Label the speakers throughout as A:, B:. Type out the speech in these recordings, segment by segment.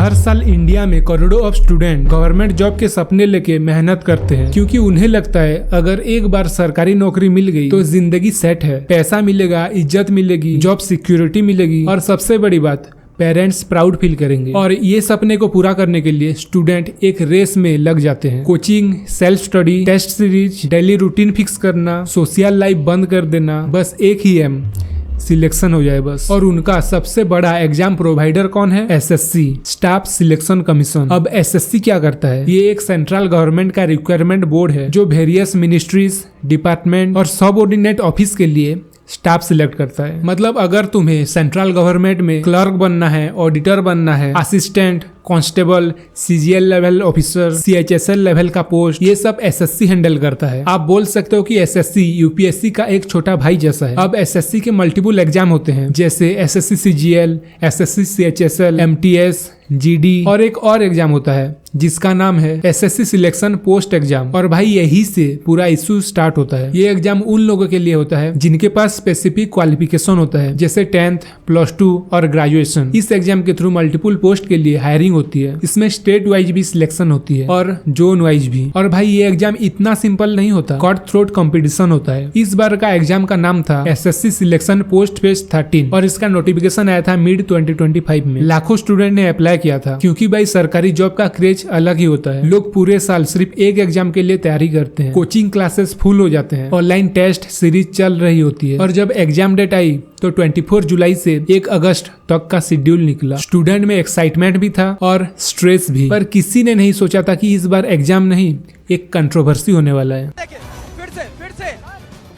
A: हर साल इंडिया में करोड़ों ऑफ स्टूडेंट गवर्नमेंट जॉब के सपने लेके मेहनत करते हैं, क्योंकि उन्हें लगता है अगर एक बार सरकारी नौकरी मिल गई तो जिंदगी सेट है, पैसा मिलेगा, इज्जत मिलेगी, जॉब सिक्योरिटी मिलेगी और सबसे बड़ी बात पेरेंट्स प्राउड फील करेंगे। और ये सपने को पूरा करने के लिए स्टूडेंट एक रेस में लग जाते हैं। Coaching, self study, test series, daily routine fix करना, सोशल लाइफ बंद कर देना, बस एक ही एम, सिलेक्शन हो जाए बस। और उनका सबसे बड़ा एग्जाम प्रोवाइडर कौन है? SSC, staff selection commission. अब एसएससी क्या करता है? ये एक सेंट्रल गवर्नमेंट का रिक्वायरमेंट बोर्ड है जो वेरियस मिनिस्ट्रीज, डिपार्टमेंट और सबऑर्डिनेट ऑफिस के लिए स्टाफ सिलेक्ट करता है। मतलब अगर तुम्हें सेंट्रल गवर्नमेंट में क्लर्क बनना है, ऑडिटर बनना है, assistant, constable, CGL level officer, CHSL level का पोस्ट, ये सब एसएससी हैंडल करता है। आप बोल सकते हो कि एसएससी यूपीएससी का एक छोटा भाई जैसा है। अब एसएससी के मल्टीपल एग्जाम होते हैं, जैसे SSC CGL, SSC CHSL, MTS, GD और एक और एग्जाम होता है जिसका नाम है एसएससी सिलेक्शन पोस्ट एग्जाम। और भाई यही से पूरा इशू स्टार्ट होता है। ये एग्जाम उन लोगों के लिए होता है जिनके पास स्पेसिफिक क्वालिफिकेशन होता है, जैसे 10th, +2 और ग्रेजुएशन। इस एग्जाम के थ्रू मल्टीपल पोस्ट के लिए हायरिंग होती है। इसमें स्टेट वाइज भी सिलेक्शन होती है और जोन वाइज भी। और भाई ये एग्जाम इतना सिंपल नहीं होता, कट थ्रोट कंपटीशन होता है। इस बार का एग्जाम का नाम था एसएससी सिलेक्शन पोस्ट फेज 13 और इसका नोटिफिकेशन आया था मिड 2025 में। लाखों स्टूडेंट ने अप्लाई किया था, क्योंकि भाई सरकारी जॉब का क्रेज अलग ही होता है। लोग पूरे साल सिर्फ एक एग्जाम के लिए तैयारी करते हैं। कोचिंग क्लासेस फुल हो जाते हैं, ऑनलाइन टेस्ट सीरीज चल रही होती है। और जब एग्जाम डेट आई तो 24 जुलाई से 1 अगस्त तक का शेड्यूल निकला। स्टूडेंट में एक्साइटमेंट भी था और स्ट्रेस भी, पर किसी ने नहीं सोचा था कि इस बार एग्जाम नहीं, एक कंट्रोवर्सी होने वाला है।
B: फिर से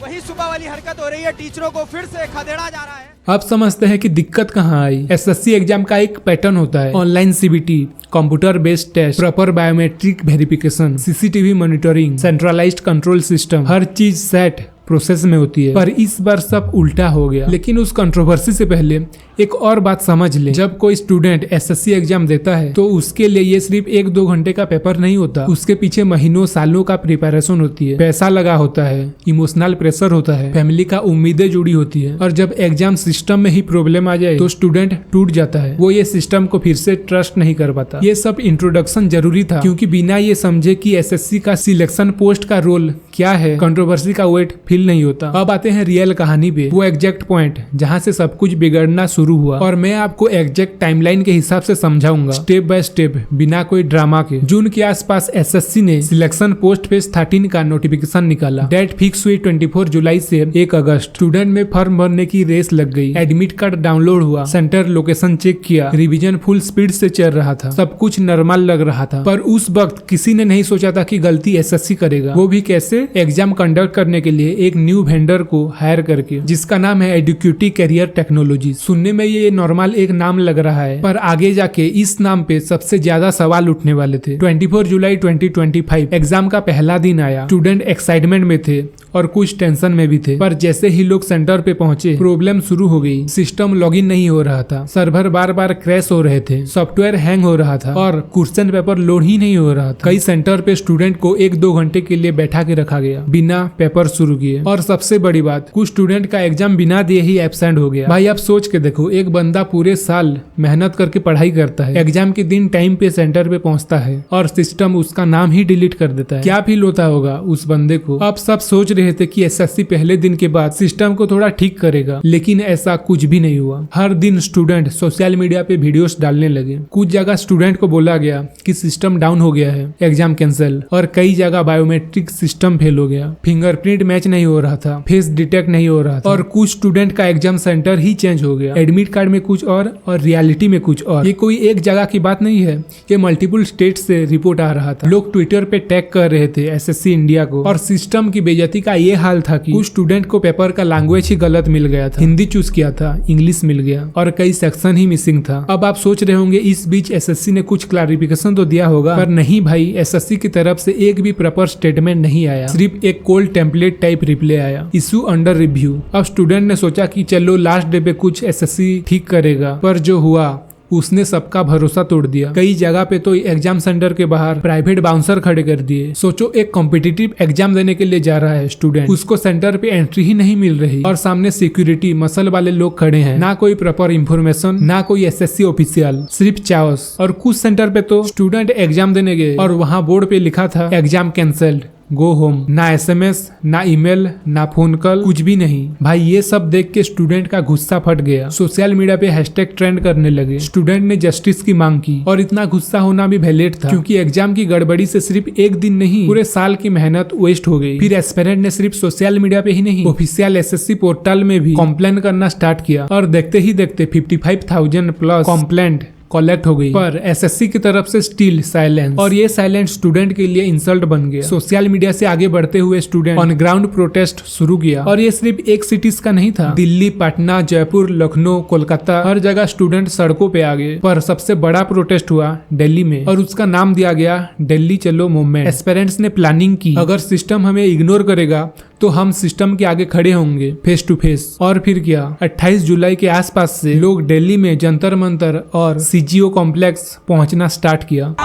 B: वही सुबह वाली हरकत हो रही है, टीचरों को फिर से खदेड़ा जा रहा है।
A: अब समझते हैं कि दिक्कत कहाँ आई। एसएससी एग्जाम का एक पैटर्न होता है, online CBT, computer based test, proper biometric verification, CCTV monitoring, centralised control system, हर चीज सेट प्रोसेस में होती है। पर इस बार सब उल्टा हो गया। लेकिन उस कंट्रोवर्सी से पहले एक और बात समझ ले, जब कोई स्टूडेंट एसएससी एग्जाम देता है तो उसके लिए ये सिर्फ 1-2 घंटे का पेपर नहीं होता, उसके पीछे महीनों सालों का प्रिपरेशन होती है, पैसा लगा होता है, इमोशनल प्रेशर होता है, फैमिली का उम्मीदें जुड़ी होती है। और जब एग्जाम सिस्टम में ही प्रॉब्लम आ जाए तो स्टूडेंट टूट जाता है, वो ये सिस्टम को फिर से ट्रस्ट नहीं कर पाता। ये सब इंट्रोडक्शन जरूरी था, क्योंकि बिना ये समझे कि एसएससी का सिलेक्शन पोस्ट का रोल क्या है, कंट्रोवर्सी का वेट फील नहीं होता। अब आते हैं रियल कहानी पे, वो एग्जैक्ट पॉइंट जहाँ से सब कुछ बिगड़ना शुरू हुआ। और मैं आपको एग्जैक्ट टाइमलाइन के हिसाब से समझाऊंगा, स्टेप बाय स्टेप, बिना कोई ड्रामा के। जून के आसपास एसएससी ने सिलेक्शन पोस्ट फेज 13 का नोटिफिकेशन निकाला। डेट फिक्स हुई 24 जुलाई से 1 अगस्त। स्टूडेंट में फॉर्म भरने की रेस लग गई, एडमिट कार्ड डाउनलोड हुआ, सेंटर लोकेशन चेक किया, रिवीजन फुल स्पीड से चल रहा था, सब कुछ नॉर्मल लग रहा था। पर उस वक्त किसी ने नहीं सोचा था कि गलती एसएससी करेगा, वो भी कैसे? एग्जाम कंडक्ट करने के लिए एक न्यू वेंडर को हायर करके, जिसका नाम है एडुकेटी कैरियर टेक्नोलॉजी। सुनने में ये नॉर्मल एक नाम लग रहा है, पर आगे जाके इस नाम पे सबसे ज्यादा सवाल उठने वाले थे। 24 जुलाई 2025 एग्जाम का पहला दिन आया। स्टूडेंट एक्साइटमेंट में थे और कुछ टेंशन में भी थे, पर जैसे ही लोग सेंटर पे पहुंचे प्रॉब्लम शुरू हो गई। सिस्टम लॉगिन नहीं हो रहा था, सर्वर बार बार क्रैश हो रहे थे, सॉफ्टवेयर हैंग हो रहा था और क्वेश्चन पेपर लोड ही नहीं हो रहा था। कई सेंटर पे स्टूडेंट को 1-2 घंटे के लिए बैठा के रखा गया बिना पेपर शुरू किए। और सबसे बड़ी बात, कुछ स्टूडेंट का एग्जाम बिना दिए ही एब्सेंट हो गया। भाई आप सोच के देखो, एक बंदा पूरे साल मेहनत करके पढ़ाई करता है, एग्जाम के दिन टाइम पे सेंटर पे पहुंचता है और सिस्टम उसका नाम ही डिलीट कर देता है। क्या फील होता होगा उस बंदे को? अब सब सोच रहे थे कि एसएससी पहले दिन के बाद सिस्टम को थोड़ा ठीक करेगा, लेकिन ऐसा कुछ भी नहीं हुआ। हर दिन स्टूडेंट सोशल मीडिया पे वीडियोस डालने लगे। कुछ जगह स्टूडेंट को बोला गया कि सिस्टम डाउन हो गया है, एग्जाम कैंसिल। और कई जगह बायोमेट्रिक सिस्टम फेल हो गया, फिंगरप्रिंट मैच नहीं हो रहा था, फेस डिटेक्ट नहीं हो रहा था। और कुछ स्टूडेंट का एग्जाम सेंटर ही चेंज हो गया, एडमिट कार्ड में कुछ और रियलिटी में कुछ और। ये कोई एक जगह की बात नहीं है, ये मल्टीपल स्टेट से रिपोर्ट आ रहा था। लोग ट्विटर पे टैग कर रहे थे एसएससी इंडिया को। और सिस्टम की बेइज्जती का ये हाल था कि कुछ स्टूडेंट को पेपर का लैंग्वेज ही गलत मिल गया था, हिंदी चूज किया था, इंग्लिश मिल गया और कई सेक्शन ही मिसिंग था। अब आप सोच रहे होंगे इस बीच एसएससी ने कुछ क्लैरिफिकेशन तो दिया होगा, पर नहीं भाई, एसएससी की तरफ से एक भी प्रॉपर स्टेटमेंट नहीं आया, सिर्फ एक कोल्ड टेम्पलेट टाइप रिप्लाई आया, इशू अंडर रिव्यू। अब स्टूडेंट ने सोचा कि चलो लास्ट डे पे कुछ एसएससी ठीक करेगा, पर जो हुआ उसने सबका भरोसा तोड़ दिया। कई जगह पे तो एग्जाम सेंटर के बाहर प्राइवेट बाउंसर खड़े कर दिए। सोचो, एक कॉम्पिटिटिव एग्जाम देने के लिए जा रहा है स्टूडेंट, उसको सेंटर पे एंट्री ही नहीं मिल रही और सामने सिक्योरिटी मसल वाले लोग खड़े हैं। ना कोई प्रॉपर इंफॉर्मेशन, ना कोई एसएससी ऑफिशियल, सिर्फ चाओस। और कुछ सेंटर पे तो स्टूडेंट एग्जाम देने गए और वहाँ बोर्ड पे लिखा था एग्जाम कैंसल्ड, गो होम। ना एसएमएस, ना ईमेल, ना फोन कॉल, कुछ भी नहीं। भाई ये सब देख के स्टूडेंट का गुस्सा फट गया। सोशल मीडिया पे हैशटैग ट्रेंड करने लगे। स्टूडेंट ने जस्टिस की मांग की और इतना गुस्सा होना भी वैलिड था, क्योंकि एग्जाम की गड़बड़ी से सिर्फ एक दिन नहीं, पूरे साल की मेहनत वेस्ट हो गई। फिर एस्पिरेंट ने सिर्फ सोशल मीडिया पे ही नहीं, ऑफिशियल एसएससी पोर्टल में भी कंप्लेन करना स्टार्ट किया और देखते ही देखते 55,000 प्लस कंप्लेंट कलेक्ट हो गई। पर एसएससी की तरफ से स्टिल साइलेंस, और ये साइलेंस स्टूडेंट के लिए इंसल्ट बन गया। सोशल मीडिया से आगे बढ़ते हुए स्टूडेंट ऑन ग्राउंड प्रोटेस्ट शुरू किया, और ये सिर्फ एक सिटीज का नहीं था। दिल्ली, पटना, जयपुर, लखनऊ, कोलकाता, हर जगह स्टूडेंट सड़कों पे आ गए। पर सबसे बड़ा प्रोटेस्ट हुआ दिल्ली में, और उसका नाम दिया गया दिल्ली चलो मूवमेंट। एस्पिरेंट्स ने प्लानिंग की, अगर सिस्टम हमें इग्नोर करेगा तो हम सिस्टम के आगे खड़े होंगे फेस टू फेस। और फिर क्या, 28 जुलाई के आसपास से लोग दिल्ली में जंतर मंतर और सीजीओ कॉम्प्लेक्स पहुंचना स्टार्ट किया।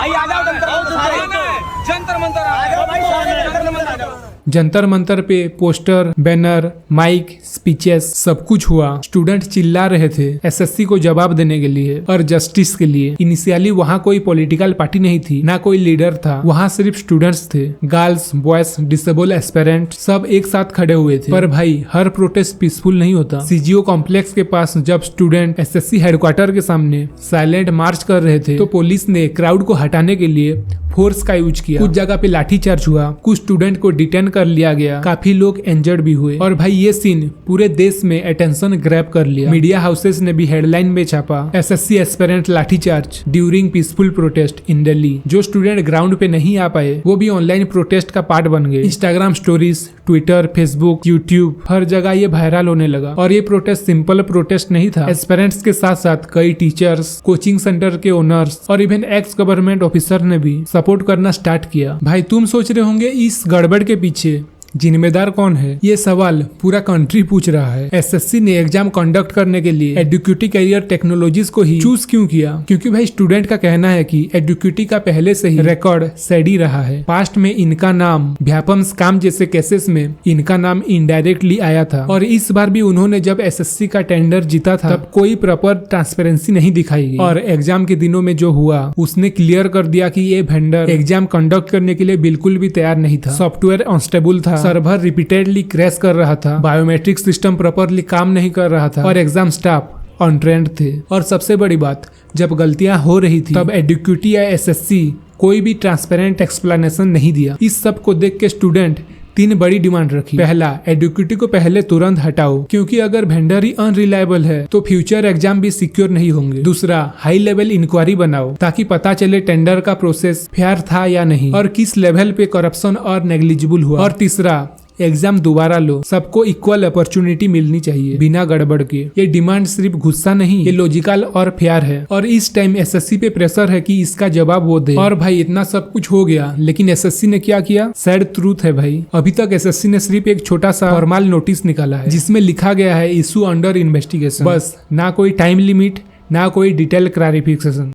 A: जंतर मंतर पे पोस्टर, बैनर, माइक, स्पीचेस, सब कुछ हुआ। स्टूडेंट चिल्ला रहे थे एसएससी को जवाब देने के लिए और जस्टिस के लिए। इनिशियली वहाँ कोई पॉलिटिकल पार्टी नहीं थी, ना कोई लीडर था, वहाँ सिर्फ स्टूडेंट्स थे। गर्ल्स, बॉयज, डिसेबल एस्पिरेंट सब एक साथ खड़े हुए थे। पर भाई हर प्रोटेस्ट पीसफुल नहीं होता। सीजीओ कॉम्प्लेक्स के पास जब स्टूडेंट एसएससी हेडक्वार्टर के सामने साइलेंट मार्च कर रहे थे, तो पुलिस ने क्राउड को हटाने के लिए फोर्स का यूज किया। कुछ जगह पे लाठीचार्ज हुआ, कुछ स्टूडेंट को डिटेन कर लिया गया, काफी लोग इंजर्ड भी हुए। और भाई ये सीन पूरे देश में अटेंशन ग्रैब कर लिया। मीडिया हाउसेस ने भी हेडलाइन में छापा, SSC aspirant lathi charge during peaceful protest in Delhi. जो स्टूडेंट ग्राउंड पे नहीं आ पाए वो भी ऑनलाइन प्रोटेस्ट का पार्ट बन गए। Instagram stories, Twitter, Facebook, YouTube, हर जगह ये वायरल होने लगा। और ये प्रोटेस्ट सिंपल प्रोटेस्ट नहीं था। एस्पिरेंट्स के साथ साथ कई टीचर्स, कोचिंग सेंटर के ओनर्स और इवन एक्स गवर्नमेंट ऑफिसर ने भी सपोर्ट करना स्टार्ट किया। भाई तुम सोच रहे होंगे इस गड़बड़ के पीछे जिम्मेदार कौन है? ये सवाल पूरा कंट्री पूछ रहा है। एसएससी ने एग्जाम कंडक्ट करने के लिए एडुकेटी करियर टेक्नोलॉजीज को ही चूज क्यों किया? क्योंकि भाई स्टूडेंट का कहना है कि एडुकेटी का पहले से ही रिकॉर्ड सैडी रहा है। पास्ट में इनका नाम व्यापम स्कैम जैसे केसेस में इनका नाम इनडायरेक्टली आया था, और इस बार भी उन्होंने जब एसएससी का टेंडर जीता था तब कोई प्रॉपर ट्रांसपेरेंसी नहीं दिखाई गई। और एग्जाम के दिनों में जो हुआ उसने क्लियर कर दिया कि ये वेंडर एग्जाम कंडक्ट करने के लिए बिल्कुल भी तैयार नहीं था। सॉफ्टवेयर अनस्टेबल था, सर्वर रिपीटेडली क्रैश कर रहा था, बायोमेट्रिक सिस्टम प्रॉपरली काम नहीं कर रहा था, और एग्जाम स्टाफ ऑन ट्रेंड थे। और सबसे बड़ी बात, जब गलतियां हो रही थी तब एडुकेटी या एसएससी कोई भी ट्रांसपेरेंट एक्सप्लेनेशन नहीं दिया। इस सब को देख के स्टूडेंट 3 बड़ी डिमांड रखी। पहला, एडुकेटी को पहले तुरंत हटाओ, क्योंकि अगर वेंडर ही अनरिलायबल है तो फ्यूचर एग्जाम भी सिक्योर नहीं होंगे। दूसरा, हाई लेवल इंक्वायरी बनाओ ताकि पता चले टेंडर का प्रोसेस फेयर था या नहीं और किस लेवल पे करप्शन और नेग्लिजिबल हुआ। और तीसरा, एग्जाम दोबारा लो, सबको इक्वल अपॉर्चुनिटी मिलनी चाहिए बिना गड़बड़ के। ये डिमांड सिर्फ गुस्सा नहीं, ये लॉजिकल और फेयर है। और इस टाइम एसएससी पे प्रेशर है कि इसका जवाब वो दे। और भाई इतना सब कुछ हो गया, लेकिन एसएससी ने क्या किया? सैड ट्रूथ है भाई, अभी तक एसएससी ने सिर्फ एक छोटा सा फॉर्मल नोटिस निकाला है जिसमें लिखा गया है इशू अंडर इन्वेस्टिगेशन। बस, ना कोई टाइम लिमिट, ना कोई डिटेल क्लैरिफिकेशन।